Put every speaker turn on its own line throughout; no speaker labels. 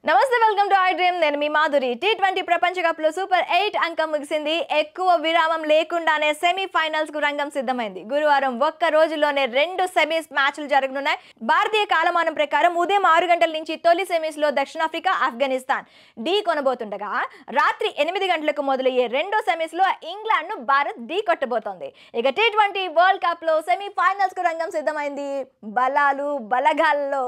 నమస్తే welcome to I dream నేను మీ Madhuri T20 ప్రపంచ కప్ లో సూపర్ 8 అంకం ముగిసింది ఎక్కువ విరామం లేకుండానే సెమీ ఫైనల్స్ కు రంగం సిద్ధమైంది గురువారం ఒక్క రోజులోనే రెండు సెమీస్ మ్యాచ్లు జరగనున్నాయి భారతీయ కాలమానం ప్రకారం ఉదయం 6 గంటల నుంచి తొలి సెమీస్ లో దక్షిణాఫ్రికా ఆఫ్ఘనిస్తాన్ ఢీ కొనబోతుండగా రాత్రి 8 గంటలకు మొదలయ్యే రెండో సెమీస్ లో ఇంగ్లాండ్ ను భారత్ ఢీ కొట్టబోతోంది ఇక టీ20 వరల్డ్ కప్ లో సెమీ ఫైనల్స్ కు రంగం సిద్ధమైంది బలగాల్లో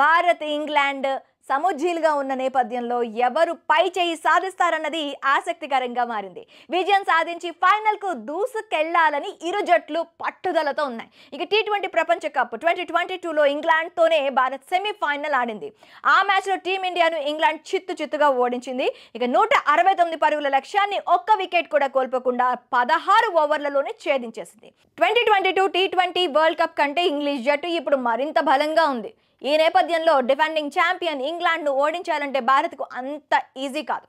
భారత్ ఇంగ్లాండ్ సముజ్జీలుగా ఉన్న నేపథ్యంలో ఎవరు పై చేయి సాధిస్తారన్నది ఆసక్తికరంగా మారింది విజయం సాధించి ఫైనల్ కు దూసుకెళ్లాలని ఇరు జట్లు పట్టుదలతో ఉన్నాయి ఇక టీ20 ప్రపంచ కప్ 2022లో ఇంగ్లాండ్ తోనే భారత్ సెమీ ఫైనల్ ఆడింది ఆ మ్యాచ్ లో టీమిండియాను ఇంగ్లాండ్ చిత్తుగా ఓడించింది ఇక 169 పరుగుల లక్ష్యాన్ని ఒక్క వికెట్ కూడా కోల్పోకుండా 16 ఓవర్లలోనే ఛేదించేసింది 2022 టీ20 వరల్డ్ కప్ కంటే ఇంగ్లీష్ జట్టు ఇప్పుడు మరింత బలంగా ఉంది ఈ నేపథ్యంలో డిఫెండింగ్ ఛాంపియన్ ఇంగ్లాండ్ను ఓడించాలంటే భారత్కు అంత ఈజీ కాదు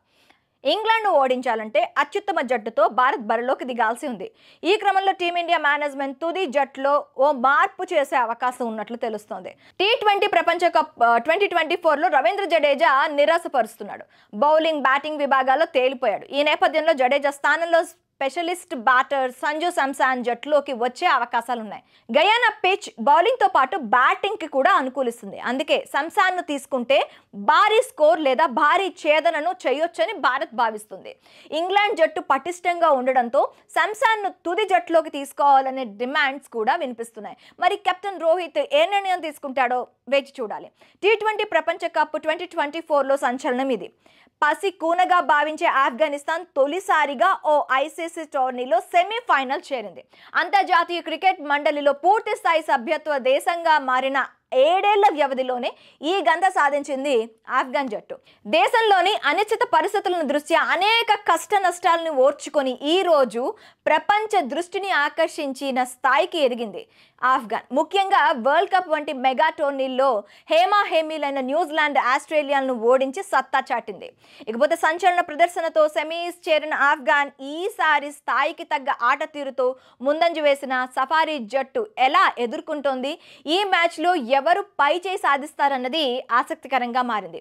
ఇంగ్లాండ్ను ఓడించాలంటే అత్యుత్తమ జట్టుతో భారత్ బరిలోకి దిగాల్సి ఉంది ఈ క్రమంలో టీమిండియా మేనేజ్మెంట్ తుది జట్టులో ఓ మార్పు చేసే అవకాశం ఉన్నట్లు తెలుస్తోంది టీ20 ప్రపంచ కప్ 2024లో రవీంద్ర జడేజా నిరాశపరుస్తున్నాడు బౌలింగ్ బ్యాటింగ్ విభాగాల్లో తేలిపోయాడు ఈ నేపథ్యంలో జడేజా స్థానంలో స్పెషలిస్ట్ బ్యాటర్ సంజు శాంసన్ జట్టులోకి వచ్చే అవకాశాలు ఉన్నాయి గయానా పిచ్ బౌలింగ్ తో పాటు బ్యాటింగ్ కి కూడా అనుకూలిస్తుంది అందుకే శాంసన్ ను తీసుకుంటే భారీ స్కోర్ లేదా భారీ ఛేదనను చేయొచ్చని భారత్ భావిస్తుంది ఇంగ్లాండ్ జట్టు పటిష్టంగా ఉండడంతో శాంసన్ ను తుది జట్టులోకి తీసుకోవాలనే డిమాండ్స్ కూడా వినిపిస్తున్నాయి మరి కెప్టెన్ రోహిత్ ఏ నిర్ణయం తీసుకుంటాడో వేచి చూడాలి టీ20 ప్రపంచ కప్ 2024లో సంచలనం ఇది పసి కూనగా భావించే ఆఫ్ఘనిస్తాన్ తొలిసారిగా ఓ ఐసీసీ టోర్నీలో సెమీఫైనల్ చేరింది అంతర్జాతీయ క్రికెట్ మండలిలో పూర్తి స్థాయి సభ్యత్వ దేశంగా మారిన 7 ఏళ్ల వ్యవధిలోనే ఈ గంధ సాధించింది ఆఫ్ఘన్ జట్టు దేశంలోని అనిశ్చిత పరిస్థితుల దృష్ట్యా అనేక కష్ట నష్టాలను ఓర్చుకొని ఈ రోజు ప్రపంచ దృష్టిని ఆకర్షించిన స్థాయికి ఎదిగింది ఆఫ్ఘన్ ముఖ్యంగా వరల్డ్ కప్ వంటి మెగా టోర్నీల్లో హేమీలైన న్యూజిలాండ్ ఆస్ట్రేలియాను ఓడించి సత్తా చాటింది ఇకపోతే సంచలన ప్రదర్శనతో సెమీస్ చేరిన ఆఫ్ఘన్ ఈసారి స్థాయికి తగ్గ ఆట తీరుతో ముందంజ వేసిన సఫారీ జట్టు ఎలా ఎదుర్కొంటోంది ఈ మ్యాచ్లో ఎవరు పై చేయి సాధిస్తారన్నది ఆసక్తికరంగా మారింది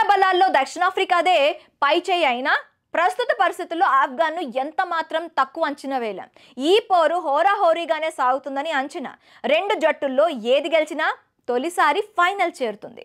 బలాల్లో దక్షిణాఫ్రికాదే పై చేయి అయినా ప్రస్తుత పరిస్థితుల్లో ఆఫ్ఘన్ను ఎంత మాత్రం తక్కువ అంచనా వేయలేం ఈ పోరు హోరాహోరీగానే సాగుతుందని అంచనా రెండు జట్టుల్లో ఏది గెలిచినా తొలిసారి ఫైనల్ చేరుతుంది